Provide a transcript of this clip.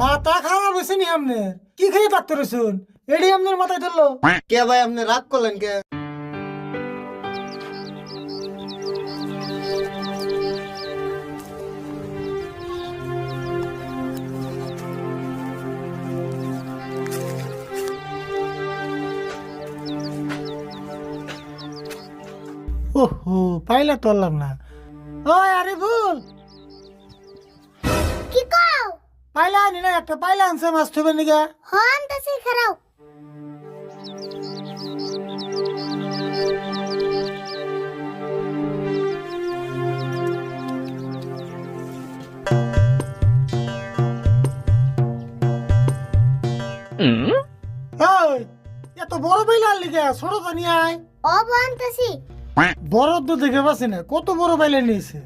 মাথা খারাপ হয়েছে নি আপনার? কি খেয়ে থাকতে রয়েছুন? এডি আপনার মাথায় ধরলো? কে ভাই আপনি রাগ করলেন কে? ওহো, পাইলা তো পারলাম না। ওই আরে ভুল কি কও? পাইলা আনি না, একটা পাইলা আনছে মাছ থইবেন নিগা। হন তাসি খারাও। ওই এত বড় পাইলা আনলি কে? ছোট তো নিয়ে আয়। ও বন তাসি। বড় তো দেখে পাচ্ছি না, কত বড় পাইলা নিয়েছে।